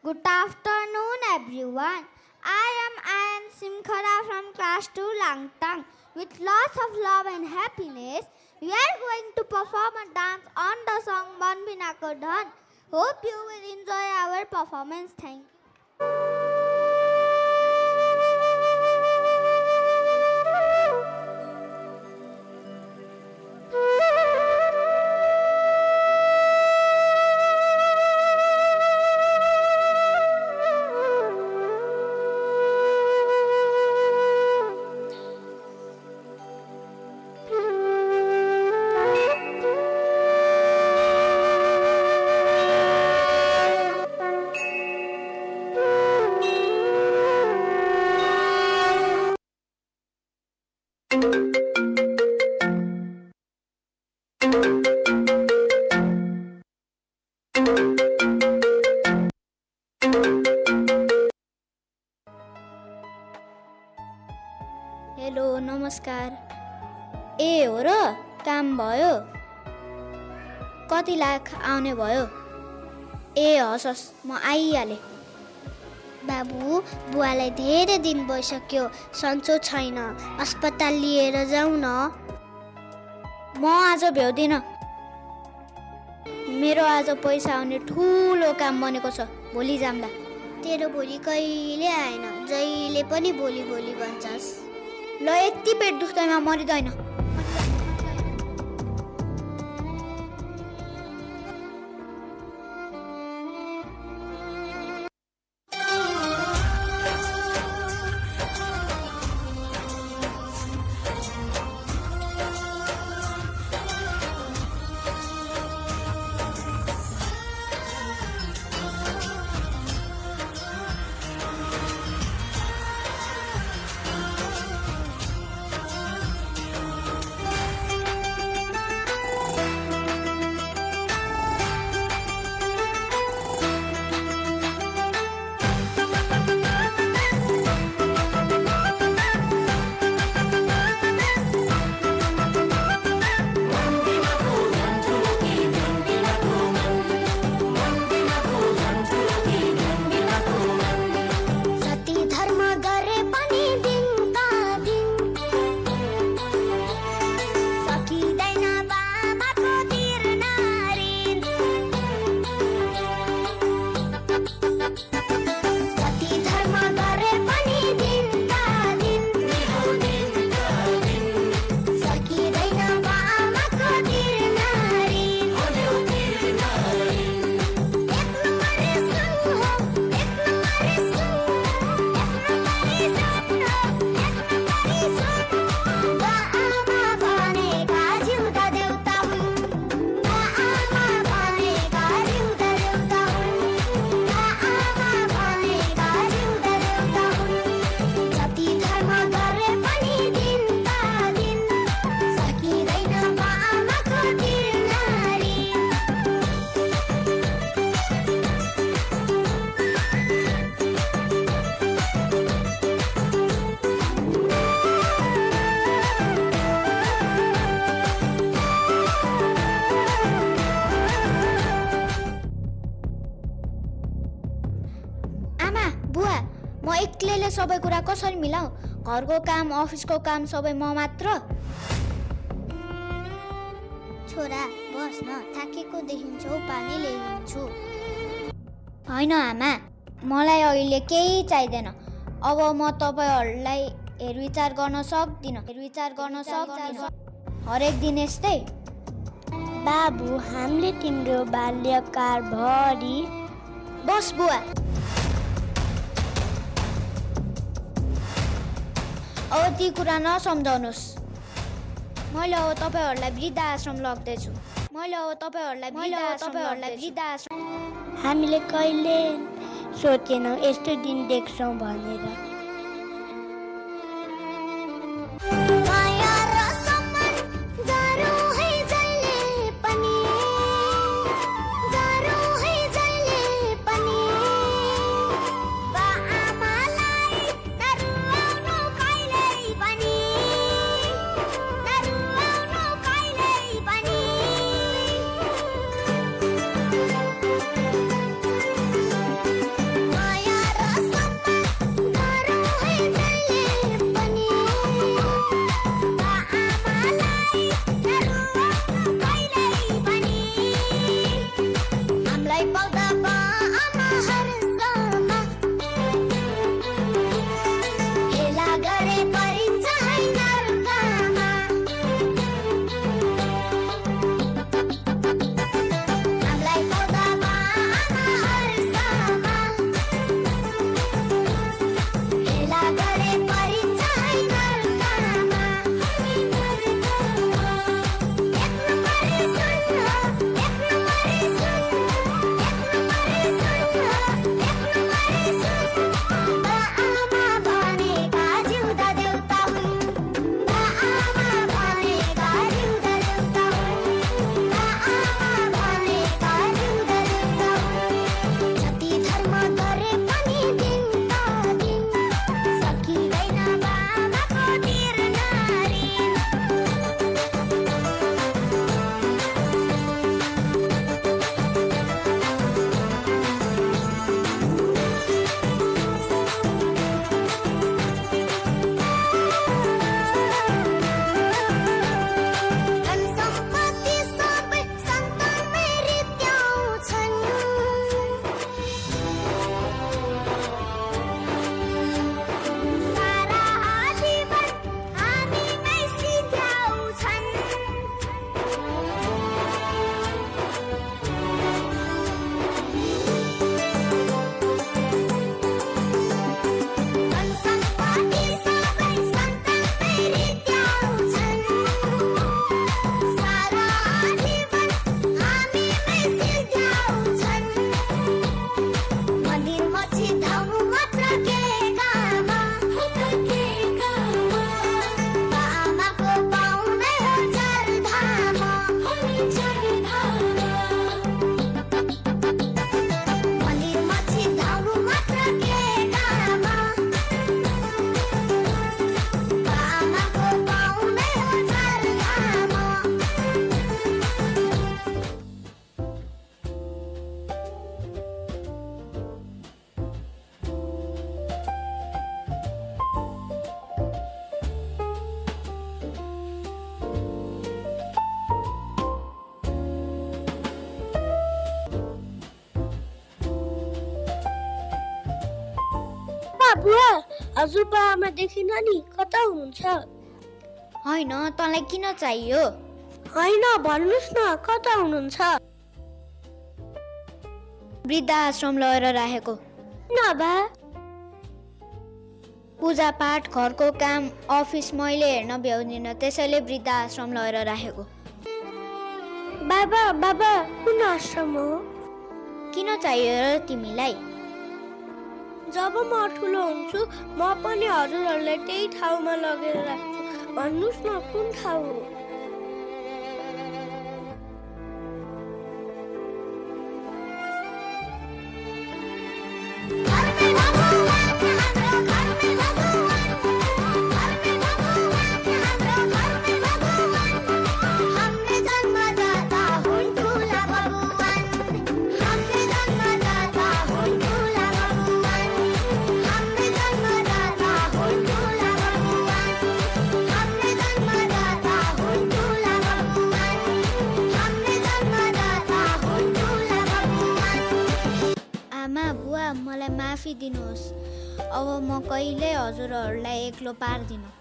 Good afternoon, everyone. I am Ayan Simkhara from class 2 Langtang. With lots of love and happiness, we are going to perform a dance on the song Banbina Ko Dhan. Hope you will enjoy our performance. Thank you. Hello नमस्कार ए हो र काम भयो कति लाख आउने भयो ए हस् म आइहाले बाबु बुवालाई धेरै दिन भइसक्यो सन्चो छैन अस्पताल लिएर जाऊ न म आज भ्याउँदिन मेरो आज पैसा आउने ठुलो काम बनेको छ भोलि जाम्ला तेरो भोलि कहिले आएन जहिले पनि भोलि भोलि भन्छस् ल यति पेट दुख्दैमा मरिँदैन एक्लैले सबै कुरा कसरी मिलाऊ घरको काम अफिसको काम सबै म मात्र छोरा बस न थाकेको देखिन्छौ पानी ल्याइदिन्छु हैन आमा मलाई अहिले केही चाहिदैन अब म तपाईहरुलाई हेरविचार गर्न सक्दिन हरेक दिन यस्तै बाबु हामीले तिम्रो बाल्यकाल भरि बस बुवा अब ती कुरा नसम्झाउनुस् मैले अब तपाईहरुलाई वृद्धाश्रम लग्दैछु हामीले कहिले सोचेनौ यस्तो दिन देख्छौं भनेर बुवा हजुरबा आमा देखिन नि कता हुनुहुन्छ होइन तँलाई किन चाहियो होइन भन्नुहोस् न कता हुनुहुन्छ वृद्धाश्रम लगेर राखेको न बा पूजापाठ घरको काम अफिस मैले हेर्न भ्याउँदिनँ त्यसैले वृद्धाश्रम लगेर राखेको बाबा बाबा कुन आश्रम हो किन चाहियो र तिमीलाई जब म ठुलो हुन्छु म पनि हजुरहरूलाई त्यही ठाउँमा लगेर राख्छु भन्नुहोस् न कुन ठाउँ हो मलाई माफी दिनुहोस् अब म कहिल्यै हजुरहरूलाई एक्लो पार्दिनँ